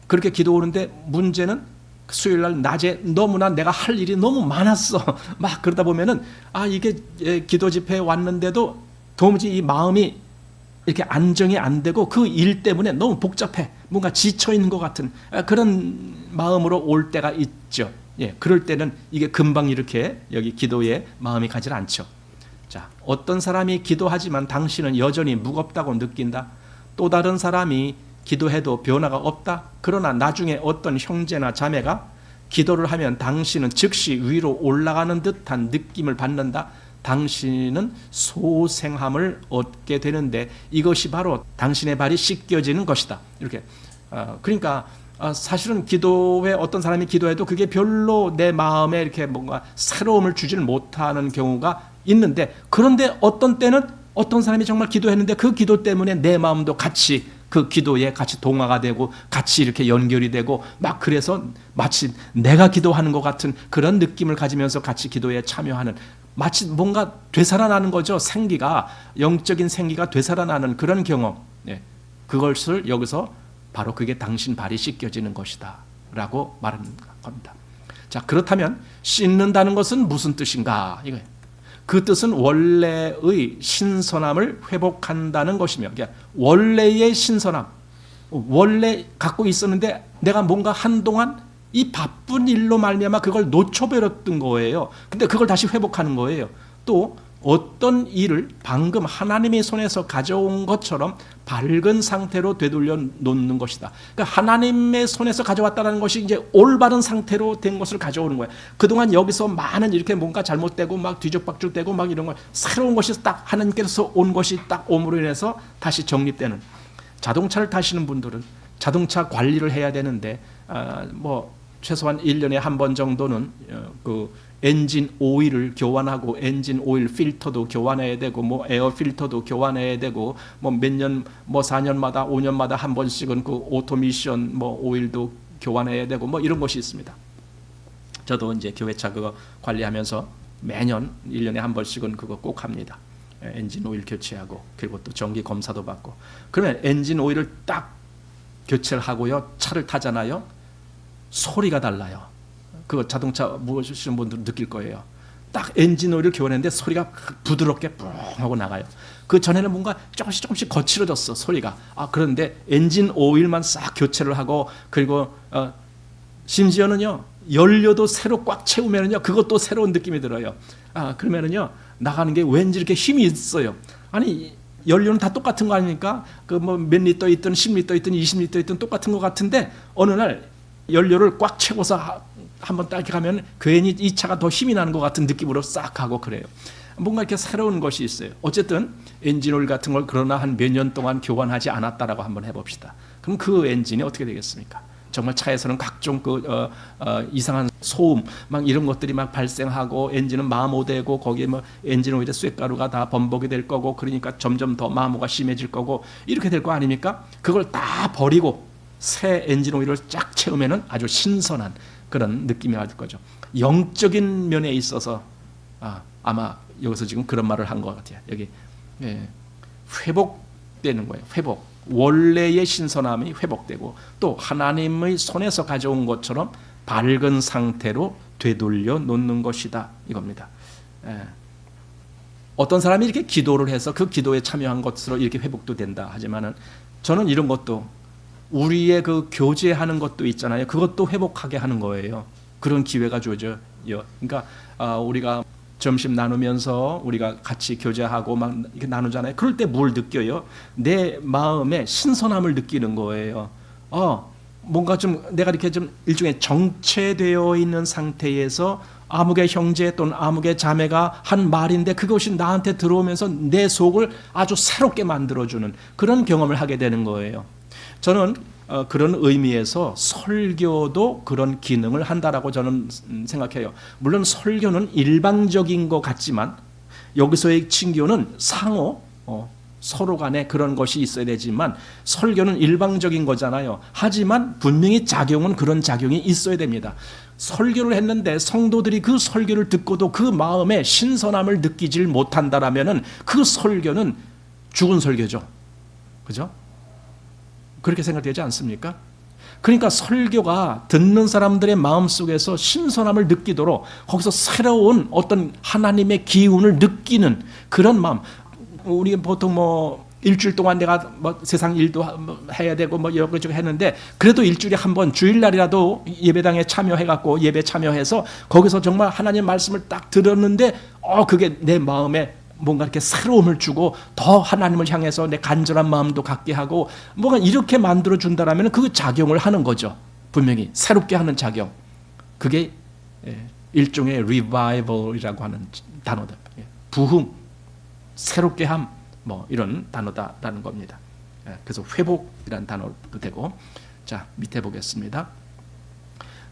그렇게 기도 오는데 문제는 수요일 날 낮에 너무나 내가 할 일이 너무 많았어. 막 그러다 보면은 이게 기도 집회에 왔는데도 도무지 이 마음이 이렇게 안정이 안 되고 그 일 때문에 너무 복잡해. 뭔가 지쳐 있는 것 같은 그런 마음으로 올 때가 있죠. 예, 그럴 때는 이게 금방 이렇게 여기 기도에 마음이 가지 않죠. 자, 어떤 사람이 기도하지만 당신은 여전히 무겁다고 느낀다. 또 다른 사람이 기도해도 변화가 없다. 그러나 나중에 어떤 형제나 자매가 기도를 하면 당신은 즉시 위로 올라가는 듯한 느낌을 받는다. 당신은 소생함을 얻게 되는데 이것이 바로 당신의 발이 씻겨지는 것이다. 이렇게. 그러니까 사실은 기도에 어떤 사람이 기도해도 그게 별로 내 마음에 이렇게 뭔가 새로움을 주지를 못하는 경우가 있는데, 그런데 어떤 때는 어떤 사람이 정말 기도했는데 그 기도 때문에 내 마음도 같이 그 기도에 같이 동화가 되고 같이 이렇게 연결이 되고 막 그래서 마치 내가 기도하는 것 같은 그런 느낌을 가지면서 같이 기도에 참여하는, 마치 뭔가 되살아나는 거죠. 생기가, 영적인 생기가 되살아나는 그런 경험. 그것을 여기서 바로 그게 당신 발이 씻겨지는 것이다 라고 말하는 겁니다. 자, 그렇다면 씻는다는 것은 무슨 뜻인가? 이거예요. 그 뜻은 원래의 신선함을 회복한다는 것이며, 원래의 신선함, 원래 갖고 있었는데 내가 뭔가 한동안 이 바쁜 일로 말미암아 그걸 놓쳐버렸던 거예요. 근데 그걸 다시 회복하는 거예요. 또 어떤 일을 방금 하나님의 손에서 가져온 것처럼 밝은 상태로 되돌려 놓는 것이다. 그러니까 하나님의 손에서 가져왔다는 것이 이제 올바른 상태로 된 것을 가져오는 거예요. 그동안 여기서 많은 이렇게 뭔가 잘못되고 막 뒤죽박죽되고 막 이런 거, 새로운 것이 딱 하나님께서 온 것이 딱 옴으로 인해서 다시 정립되는. 자동차를 타시는 분들은 자동차 관리를 해야 되는데 뭐 최소한 1년에 한 번 정도는 그 엔진 오일을 교환하고 엔진 오일 필터도 교환해야 되고 뭐 에어 필터도 교환해야 되고 뭐 몇 년 뭐 4년마다 5년마다 한 번씩은 그 오토미션 뭐 오일도 교환해야 되고 뭐 이런 것이 있습니다. 저도 이제 교회차 그거 관리하면서 매년 1년에 한 번씩은 그거 꼭 합니다. 엔진 오일 교체하고 그리고 또 정기 검사도 받고. 그러면 엔진 오일을 딱 교체를 하고요, 차를 타잖아요. 소리가 달라요. 그거 자동차 모시는 분들 느낄 거예요. 딱 엔진 오일을 교환했는데 소리가 부드럽게 뿡 하고 나가요. 그 전에는 뭔가 조금씩 거칠어졌어, 소리가. 그런데 엔진 오일만 싹 교체를 하고 그리고 심지어는요 연료도 새로 꽉 채우면은요 그것도 새로운 느낌이 들어요. 그러면은요 나가는 게 왠지 이렇게 힘이 있어요. 아니 연료는 다 똑같은 거 아닙니까? 그 뭐 몇 리터 있든 10리터 있든 20리터 있든 똑같은 거 같은데 어느 날 연료를 꽉 채워서 한번 딱 가면 괜히 이 차가 더 힘이 나는 것 같은 느낌으로 싹 가고 그래요. 뭔가 이렇게 새로운 것이 있어요. 어쨌든 엔진 오일 같은 걸 그러나 한 몇 년 동안 교환하지 않았다라고 한번 해봅시다. 그럼 그 엔진이 어떻게 되겠습니까? 정말 차에서는 각종 이상한 소음 막 이런 것들이 막 발생하고 엔진은 마모되고 거기에 뭐 엔진 오일에 쇳가루가 다 범벅이 될 거고 그러니까 점점 더 마모가 심해질 거고 이렇게 될 거 아닙니까? 그걸 다 버리고 새 엔진 오일을 쫙 채우면은 아주 신선한 그런 느낌이 날 거죠. 영적인 면에 있어서 아마 여기서 지금 그런 말을 한 것 같아요. 여기 회복되는 거예요. 회복. 원래의 신선함이 회복되고 또 하나님의 손에서 가져온 것처럼 밝은 상태로 되돌려 놓는 것이다 이겁니다. 어떤 사람이 이렇게 기도를 해서 그 기도에 참여한 것으로 이렇게 회복도 된다 하지만은 저는 이런 것도 우리의 그 교제하는 것도 있잖아요. 그것도 회복하게 하는 거예요. 그런 기회가 주어져요. 그러니까 우리가 점심 나누면서 우리가 같이 교제하고 막 이렇게 나누잖아요. 그럴 때 뭘 느껴요? 내 마음에 신선함을 느끼는 거예요. 뭔가 좀 내가 이렇게 좀 일종의 정체되어 있는 상태에서 아무개 형제 또는 아무개 자매가 한 말인데 그것이 나한테 들어오면서 내 속을 아주 새롭게 만들어주는 그런 경험을 하게 되는 거예요. 저는 그런 의미에서 설교도 그런 기능을 한다라고 저는 생각해요. 물론 설교는 일방적인 것 같지만 여기서의 친교는 상호 서로 간에 그런 것이 있어야 되지만 설교는 일방적인 거잖아요. 하지만 분명히 작용은 그런 작용이 있어야 됩니다. 설교를 했는데 성도들이 그 설교를 듣고도 그 마음에 신선함을 느끼질 못한다라면은 그 설교는 죽은 설교죠. 그죠? 그렇게 생각되지 않습니까? 그러니까 설교가 듣는 사람들의 마음속에서 신선함을 느끼도록 거기서 새로운 어떤 하나님의 기운을 느끼는 그런 마음. 우리 보통 뭐 일주일 동안 내가 뭐 세상 일도 해야 되고 뭐 여러 가지 했는데 그래도 일주일에 한 번 주일날이라도 예배당에 참여해갖고 예배 참여해서 거기서 정말 하나님 말씀을 딱 들었는데 그게 내 마음에 뭔가 이렇게 새로움을 주고 더 하나님을 향해서 내 간절한 마음도 갖게 하고 뭔가 이렇게 만들어 준다라면 그 작용을 하는 거죠. 분명히 새롭게 하는 작용. 그게 일종의 revival이라고 하는 단어다. 부흥, 새롭게 함, 뭐 이런 단어다라는 겁니다. 그래서 회복이라는 단어도 되고. 자, 밑에 보겠습니다.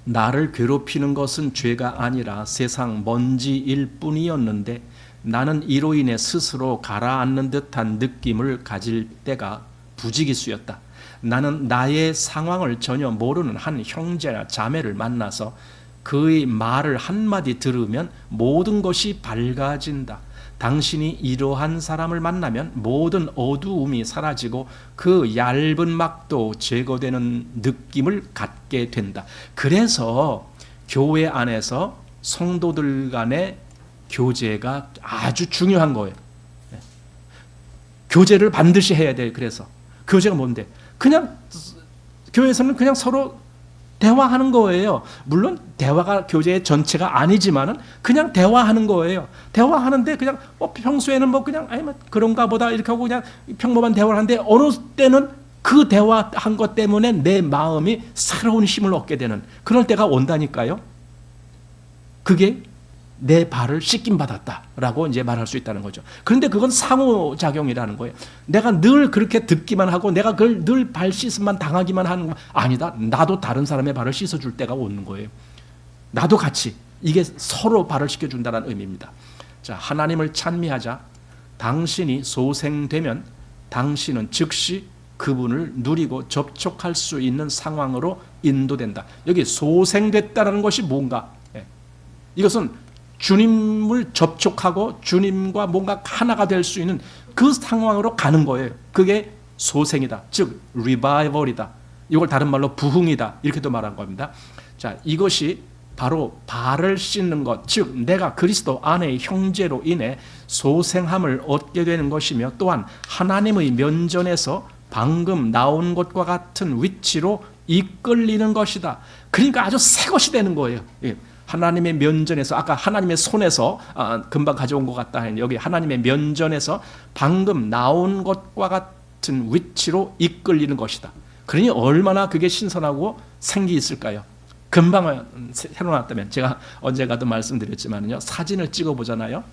나를 괴롭히는 것은 죄가 아니라 세상 먼지일 뿐이었는데 나는 이로 인해 스스로 가라앉는 듯한 느낌을 가질 때가 부지기수였다. 나는 나의 상황을 전혀 모르는 한 형제나 자매를 만나서 그의 말을 한마디 들으면 모든 것이 밝아진다. 당신이 이러한 사람을 만나면 모든 어두움이 사라지고 그 얇은 막도 제거되는 느낌을 갖게 된다. 그래서 교회 안에서 성도들 간의 교제가 아주 중요한 거예요. 교제를 반드시 해야 돼요. 그래서 교제가 뭔데? 그냥 교회에서는 그냥 서로 대화하는 거예요. 물론 대화가 교제의 전체가 아니지만은 그냥 대화하는 거예요. 대화하는데 그냥 평소에는 뭐 그냥 아니 뭐 그런가 보다 이렇게 하고 그냥 평범한 대화를 하는데 어느 때는 그 대화한 것 때문에 내 마음이 새로운 힘을 얻게 되는 그럴 때가 온다니까요. 그게 내 발을 씻김 받았다라고 이제 말할 수 있다는 거죠. 그런데 그건 상호작용이라는 거예요. 내가 늘 그렇게 듣기만 하고 내가 그걸 늘 발 씻음만 당하기만 하는 거 아니다. 나도 다른 사람의 발을 씻어줄 때가 오는 거예요. 나도 같이 이게 서로 발을 씻겨준다는 의미입니다. 자, 하나님을 찬미하자. 당신이 소생되면 당신은 즉시 그분을 누리고 접촉할 수 있는 상황으로 인도된다. 여기 소생됐다는 것이 뭔가? 이것은 주님을 접촉하고 주님과 뭔가 하나가 될 수 있는 그 상황으로 가는 거예요. 그게 소생이다. 즉 리바이벌이다. 이걸 다른 말로 부흥이다. 이렇게도 말한 겁니다. 자, 이것이 바로 발을 씻는 것, 즉 내가 그리스도 안의 형제로 인해 소생함을 얻게 되는 것이며 또한 하나님의 면전에서 방금 나온 것과 같은 위치로 이끌리는 것이다. 그러니까 아주 새 것이 되는 거예요. 하나님의 면전에서 아까 하나님의 손에서 금방 가져온 것 같다. 여기 하나님의 면전에서 방금 나온 것과 같은 위치로 이끌리는 것이다. 그러니 얼마나 그게 신선하고 생기 있을까요? 금방 새로 나왔다면 제가 언젠가도 말씀드렸지만요. 사진을 찍어보잖아요.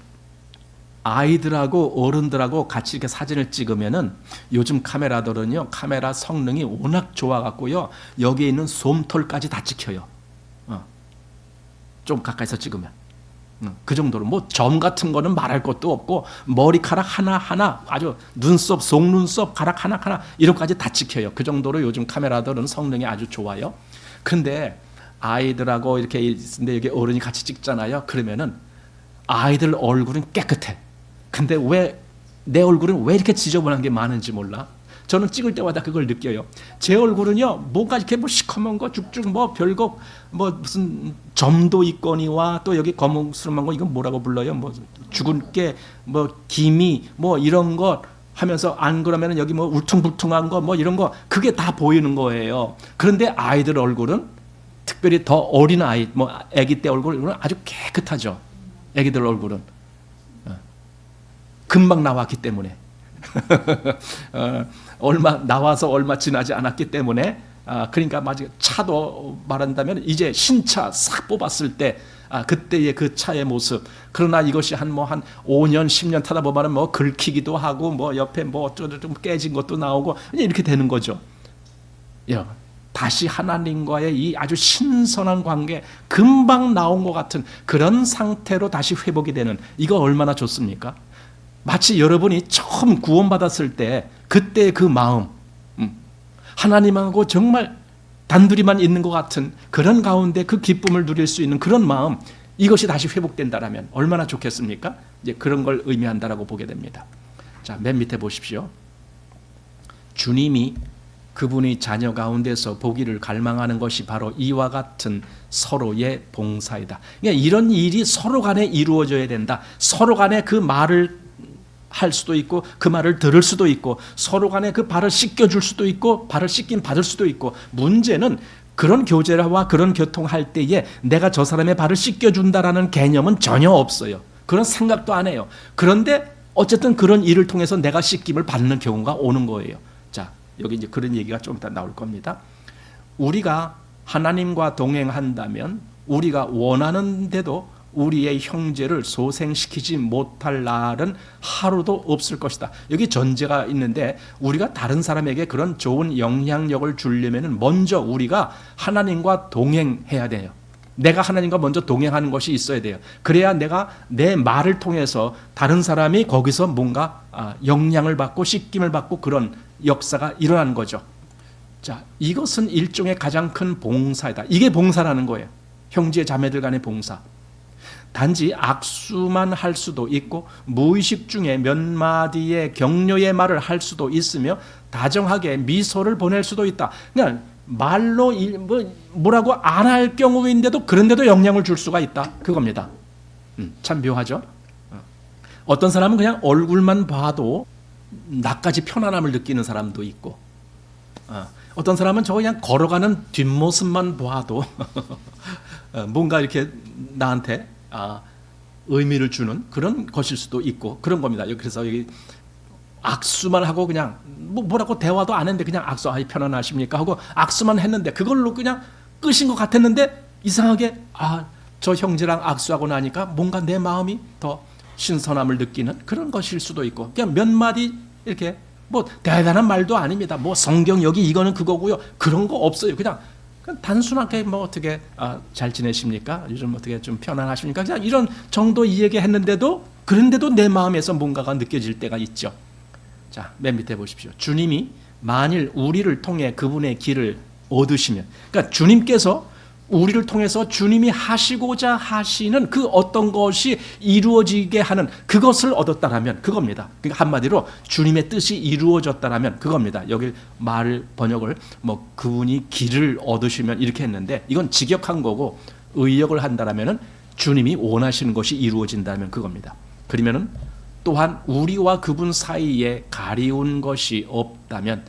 아이들하고 어른들하고 같이 이렇게 사진을 찍으면은 요즘 카메라들은요. 카메라 성능이 워낙 좋아갖고요. 여기에 있는 솜털까지 다 찍혀요. 좀 가까이서 찍으면 그 정도로 뭐 점 같은 거는 말할 것도 없고 머리카락 하나하나 아주 눈썹 속눈썹 가락 하나하나 이런까지 다 찍혀요. 그 정도로 요즘 카메라들은 성능이 아주 좋아요. 근데 아이들하고 이렇게 있는데 여기 어른이 같이 찍잖아요. 그러면은 아이들 얼굴은 깨끗해. 근데 왜 내 얼굴은 왜 이렇게 지저분한 게 많은지 몰라. 저는 찍을 때마다 그걸 느껴요. 제 얼굴은요, 뭔가 이렇게 뭐 시커먼 거, 쭉쭉 뭐 별거, 뭐 무슨 점도 있거니와 또 여기 거무스름한 거, 이건 뭐라고 불러요? 뭐 죽은 게, 뭐 기미, 뭐 이런 것 하면서 안 그러면은 여기 뭐 울퉁불퉁한 거, 뭐 이런 거, 그게 다 보이는 거예요. 그런데 아이들 얼굴은 특별히 더 어린 아이, 뭐 아기 때 얼굴은 아주 깨끗하죠. 아기들 얼굴은. 금방 나왔기 때문에. 나와서 얼마 지나지 않았기 때문에 그러니까 마치 차도 말한다면 이제 신차 싹 뽑았을 때 그때의 그 차의 모습. 그러나 이것이 한 5년 10년 타다 보면은 뭐 긁히기도 하고 뭐 옆에 뭐 어쩌고 좀 깨진 것도 나오고 이렇게 되는 거죠. 다시 하나님과의 이 아주 신선한 관계, 금방 나온 것 같은 그런 상태로 다시 회복이 되는, 이거 얼마나 좋습니까? 마치 여러분이 처음 구원받았을 때 그때의 그 마음, 하나님하고 정말 단둘이만 있는 것 같은 그런 가운데 그 기쁨을 누릴 수 있는 그런 마음, 이것이 다시 회복된다라면 얼마나 좋겠습니까? 이제 그런 걸 의미한다라고 보게 됩니다. 자, 맨 밑에 보십시오. 주님이 그분의 자녀 가운데서 보기를 갈망하는 것이 바로 이와 같은 서로의 봉사이다. 그러니까 이런 일이 서로 간에 이루어져야 된다. 서로 간에 그 말을 할 수도 있고 그 말을 들을 수도 있고 서로 간에 그 발을 씻겨줄 수도 있고 발을 씻긴 받을 수도 있고, 문제는 그런 교제와 그런 교통할 때에 내가 저 사람의 발을 씻겨준다라는 개념은 전혀 없어요. 그런 생각도 안 해요. 그런데 어쨌든 그런 일을 통해서 내가 씻김을 받는 경우가 오는 거예요. 자, 여기 이제 그런 얘기가 좀 이따 나올 겁니다. 우리가 하나님과 동행한다면 우리가 원하는데도 우리의 형제를 소생시키지 못할 날은 하루도 없을 것이다. 여기 전제가 있는데 우리가 다른 사람에게 그런 좋은 영향력을 주려면 먼저 우리가 하나님과 동행해야 돼요. 내가 하나님과 먼저 동행하는 것이 있어야 돼요. 그래야 내가 내 말을 통해서 다른 사람이 거기서 뭔가 영향을 받고 씻김을 받고 그런 역사가 일어나는 거죠. 자, 이것은 일종의 가장 큰 봉사이다. 이게 봉사라는 거예요. 형제 자매들 간의 봉사. 단지 악수만 할 수도 있고 무의식 중에 몇 마디의 격려의 말을 할 수도 있으며 다정하게 미소를 보낼 수도 있다. 그냥 말로 뭐라고 안 할 경우인데도 그런데도 영향을 줄 수가 있다. 그겁니다. 참 묘하죠. 어떤 사람은 그냥 얼굴만 봐도 나까지 편안함을 느끼는 사람도 있고, 어떤 사람은 저 그냥 걸어가는 뒷모습만 봐도 뭔가 이렇게 나한테 의미를 주는 그런 것일 수도 있고 그런 겁니다. 그래서 여기 악수만 하고 그냥 뭐라고 대화도 안 했는데 그냥 악수 편안하십니까 하고 악수만 했는데 그걸로 그냥 끝인 것 같았는데 이상하게 저 형제랑 악수하고 나니까 뭔가 내 마음이 더 신선함을 느끼는 그런 것일 수도 있고, 그냥 몇 마디 이렇게 뭐 대단한 말도 아닙니다. 뭐 성경 여기 이거는 그거고요. 그런 거 없어요. 그냥 단순하게 뭐 어떻게 잘 지내십니까? 요즘 어떻게 좀 편안하십니까? 그냥 이런 정도 이야기했는데도 그런데도 내 마음에서 뭔가가 느껴질 때가 있죠. 자, 맨 밑에 보십시오. 주님이 만일 우리를 통해 그분의 길을 얻으시면, 그러니까 주님께서 우리를 통해서 주님이 하시고자 하시는 그 어떤 것이 이루어지게 하는 그것을 얻었다라면 그겁니다. 그러니까 한마디로 주님의 뜻이 이루어졌다라면 그겁니다. 여기 말 번역을 뭐 그분이 길을 얻으시면 이렇게 했는데 이건 직역한 거고, 의역을 한다라면은 주님이 원하시는 것이 이루어진다면 그겁니다. 그러면은 또한 우리와 그분 사이에 가리운 것이 없다면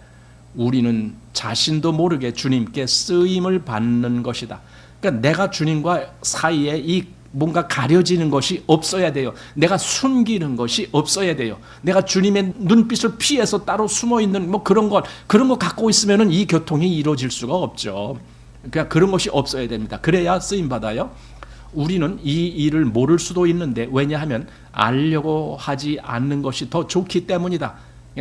우리는 자신도 모르게 주님께 쓰임을 받는 것이다. 그러니까 내가 주님과 사이에 이 뭔가 가려지는 것이 없어야 돼요. 내가 숨기는 것이 없어야 돼요. 내가 주님의 눈빛을 피해서 따로 숨어 있는 뭐 그런 거 갖고 있으면은 이 교통이 이루어질 수가 없죠. 그러니까 그런 것이 없어야 됩니다. 그래야 쓰임 받아요. 우리는 이 일을 모를 수도 있는데 왜냐하면 알려고 하지 않는 것이 더 좋기 때문이다.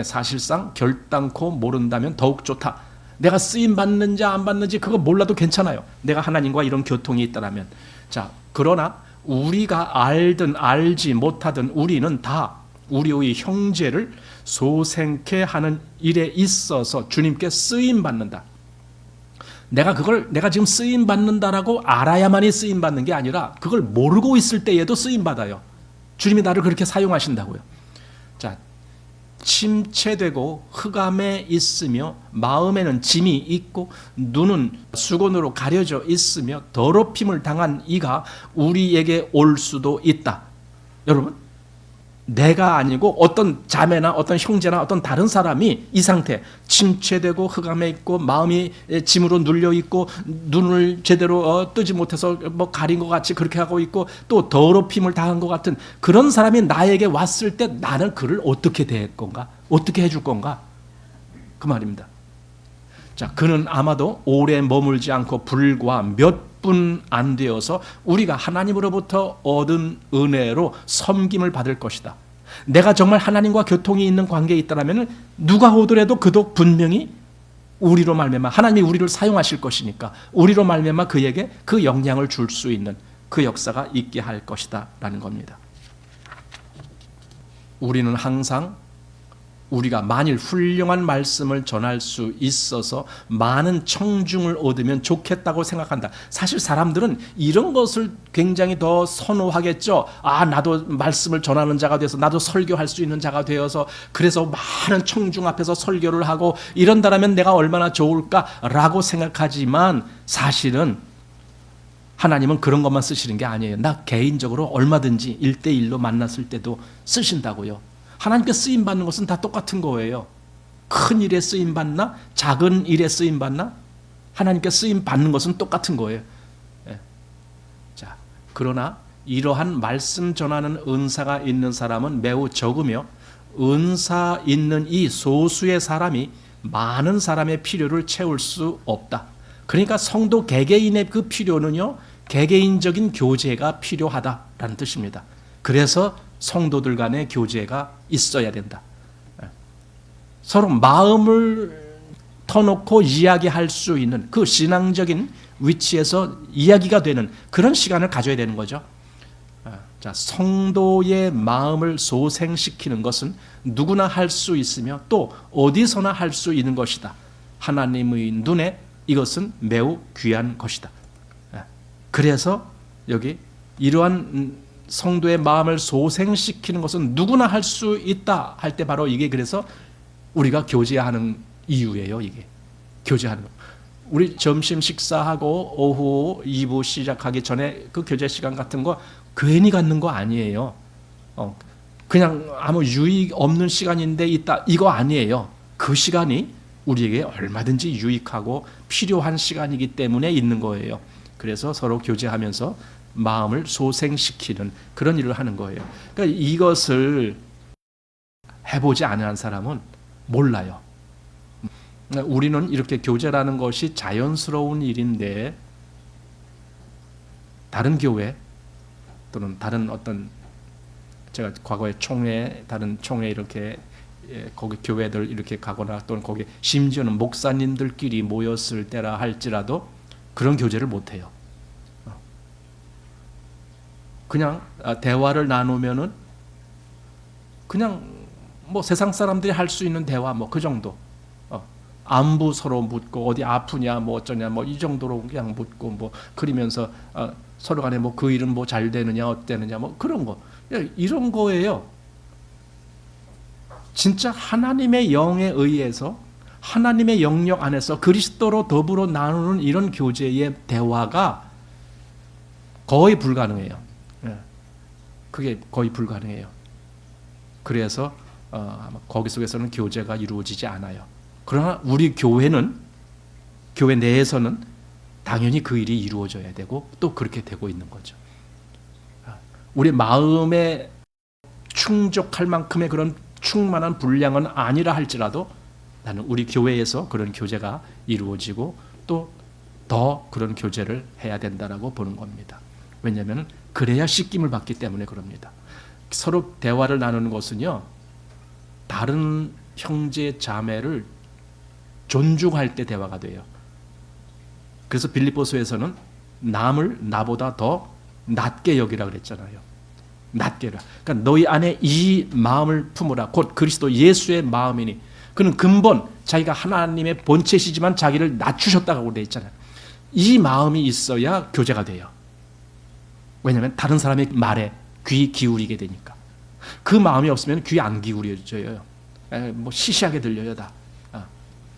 사실상 결단코 모른다면 더욱 좋다. 내가 쓰임 받는지 안 받는지 그거 몰라도 괜찮아요. 내가 하나님과 이런 교통이 있다라면. 자, 그러나 우리가 알든 알지 못하든 우리는 다 우리의 형제를 소생케 하는 일에 있어서 주님께 쓰임 받는다. 내가 지금 쓰임 받는다라고 알아야만이 쓰임 받는 게 아니라 그걸 모르고 있을 때에도 쓰임 받아요. 주님이 나를 그렇게 사용하신다고요. 자, 침체되고 흑암에 있으며 마음에는 짐이 있고 눈은 수건으로 가려져 있으며 더럽힘을 당한 이가 우리에게 올 수도 있다. 여러분, 내가 아니고 어떤 자매나 어떤 형제나 어떤 다른 사람이 이 상태, 침체되고 흑암에 있고 마음이 짐으로 눌려 있고 눈을 제대로 뜨지 못해서 뭐 가린 것 같이 그렇게 하고 있고 또 더럽힘을 당한 것 같은 그런 사람이 나에게 왔을 때 나는 그를 어떻게 대할 건가? 어떻게 해줄 건가? 그 말입니다. 자, 그는 아마도 오래 머물지 않고 불과 몇 분 안 되어서 우리가 하나님으로부터 얻은 은혜로 섬김을 받을 것이다. 내가 정말 하나님과 교통이 있는 관계에 있다면 누가 오더라도 그도 분명히 우리로 말미암아 하나님이 우리를 사용하실 것이니까 우리로 말미암아 그에게 그 영향을 줄 수 있는 그 역사가 있게 할 것이다 라는 겁니다. 우리는 항상 우리가 만일 훌륭한 말씀을 전할 수 있어서 많은 청중을 얻으면 좋겠다고 생각한다. 사실 사람들은 이런 것을 굉장히 더 선호하겠죠. 나도 말씀을 전하는 자가 돼서 나도 설교할 수 있는 자가 되어서 그래서 많은 청중 앞에서 설교를 하고 이런다라면 내가 얼마나 좋을까라고 생각하지만 사실은 하나님은 그런 것만 쓰시는 게 아니에요. 나 개인적으로 얼마든지 1대1로 만났을 때도 쓰신다고요. 하나님께 쓰임받는 것은 다 똑같은 거예요. 큰 일에 쓰임받나? 작은 일에 쓰임받나? 하나님께 쓰임받는 것은 똑같은 거예요. 자, 그러나 이러한 말씀 전하는 은사가 있는 사람은 매우 적으며 은사 있는 이 소수의 사람이 많은 사람의 필요를 채울 수 없다. 그러니까 성도 개개인의 그 필요는요, 개개인적인 교제가 필요하다라는 뜻입니다. 그래서 성도들 간의 교제가 있어야 된다. 서로 마음을 터놓고 이야기할 수 있는 그 신앙적인 위치에서 이야기가 되는 그런 시간을 가져야 되는 거죠. 자, 성도의 마음을 소생시키는 것은 누구나 할 수 있으며 또 어디서나 할 수 있는 것이다. 하나님의 눈에 이것은 매우 귀한 것이다. 그래서 여기 이러한 성도의 마음을 소생시키는 것은 누구나 할 수 있다 할 때 바로 이게 그래서 우리가 교제하는 이유예요. 이게 교제하는 거. 우리 점심 식사하고 오후 2부 시작하기 전에 그 교제 시간 같은 거 괜히 갖는 거 아니에요. 그냥 아무 유익 없는 시간인데 있다 이거 아니에요. 그 시간이 우리에게 얼마든지 유익하고 필요한 시간이기 때문에 있는 거예요. 그래서 서로 교제하면서 마음을 소생시키는 그런 일을 하는 거예요. 그러니까 이것을 해보지 않은 사람은 몰라요. 우리는 이렇게 교제라는 것이 자연스러운 일인데 다른 교회 또는 다른 어떤 제가 과거에 총회 다른 총회 이렇게 거기 교회들 이렇게 가거나 또는 거기 심지어는 목사님들끼리 모였을 때라 할지라도 그런 교제를 못 해요. 그냥 대화를 나누면은 그냥 뭐 세상 사람들이 할 수 있는 대화 뭐 그 정도. 안부 서로 묻고 어디 아프냐 뭐 어쩌냐 뭐 이 정도로 그냥 묻고 뭐 그러면서 서로 간에 뭐 그 일은 뭐 잘 되느냐 어때느냐 뭐 그런 거 이런 거예요. 진짜 하나님의 영에 의해서 하나님의 영역 안에서 그리스도로 더불어 나누는 이런 교제의 대화가 거의 불가능해요. 그게 거의 불가능해요. 그래서 거기 속에서는 교제가 이루어지지 않아요. 그러나 우리 교회는 교회 내에서는 당연히 그 일이 이루어져야 되고 또 그렇게 되고 있는 거죠. 우리 마음에 충족할 만큼의 그런 충만한 분량은 아니라 할지라도 나는 우리 교회에서 그런 교제가 이루어지고 또 더 그런 교제를 해야 된다라고 보는 겁니다. 왜냐하면 그래야 씻김을 받기 때문에 그럽니다. 서로 대화를 나누는 것은요, 다른 형제 자매를 존중할 때 대화가 돼요. 그래서 빌립보서에서는 남을 나보다 더 낮게 여기라 그랬잖아요. 낮게라. 그러니까 너희 안에 이 마음을 품으라. 곧 그리스도 예수의 마음이니. 그는 근본 자기가 하나님의 본체시지만 자기를 낮추셨다고 되어 있잖아요. 이 마음이 있어야 교제가 돼요. 왜냐하면 다른 사람의 말에 귀 기울이게 되니까. 그 마음이 없으면 귀 안 기울여져요. 뭐 시시하게 들려요 다.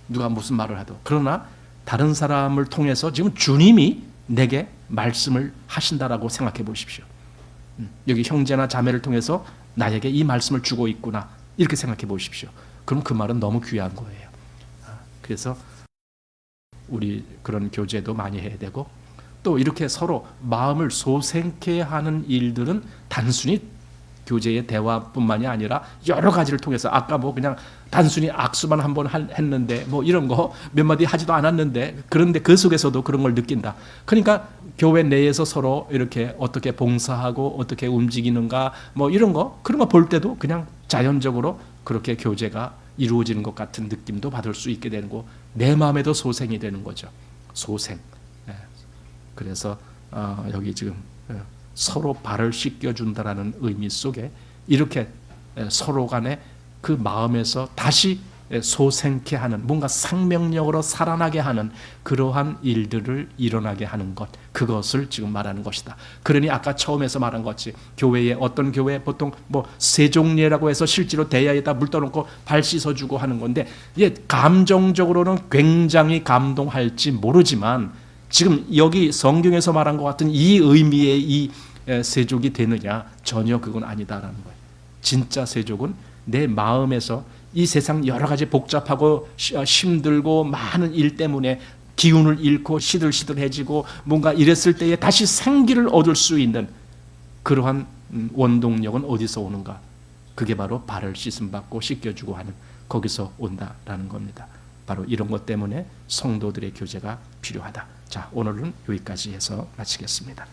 누가 무슨 말을 하도. 그러나 다른 사람을 통해서 지금 주님이 내게 말씀을 하신다라고 생각해 보십시오. 여기 형제나 자매를 통해서 나에게 이 말씀을 주고 있구나 이렇게 생각해 보십시오. 그럼 그 말은 너무 귀한 거예요. 그래서 우리 그런 교제도 많이 해야 되고 또 이렇게 서로 마음을 소생케 하는 일들은 단순히 교제의 대화뿐만이 아니라 여러 가지를 통해서 아까 뭐 그냥 단순히 악수만 한번 했는데 뭐 이런 거 몇 마디 하지도 않았는데 그런데 그 속에서도 그런 걸 느낀다. 그러니까 교회 내에서 서로 이렇게 어떻게 봉사하고 어떻게 움직이는가 뭐 이런 거 그런 거 볼 때도 그냥 자연적으로 그렇게 교제가 이루어지는 것 같은 느낌도 받을 수 있게 되는 거 내 마음에도 소생이 되는 거죠. 소생. 그래서 여기 지금 서로 발을 씻겨준다라는 의미 속에 이렇게 서로 간에 그 마음에서 다시 소생케 하는 뭔가 생명력으로 살아나게 하는 그러한 일들을 일어나게 하는 것 그것을 지금 말하는 것이다. 그러니 아까 처음에서 말한 것이 교회에 어떤 교회 보통 뭐 세종례라고 해서 실제로 대야에다 물 떠놓고 발 씻어주고 하는 건데 감정적으로는 굉장히 감동할지 모르지만 지금 여기 성경에서 말한 것 같은 이 의미의 이 세족이 되느냐 전혀 그건 아니다라는 거예요. 진짜 세족은 내 마음에서 이 세상 여러 가지 복잡하고 힘들고 많은 일 때문에 기운을 잃고 시들시들해지고 뭔가 이랬을 때에 다시 생기를 얻을 수 있는 그러한 원동력은 어디서 오는가? 그게 바로 발을 씻음받고 씻겨주고 하는 거기서 온다라는 겁니다. 바로 이런 것 때문에 성도들의 교제가 필요하다. 자, 오늘은 여기까지 해서 마치겠습니다.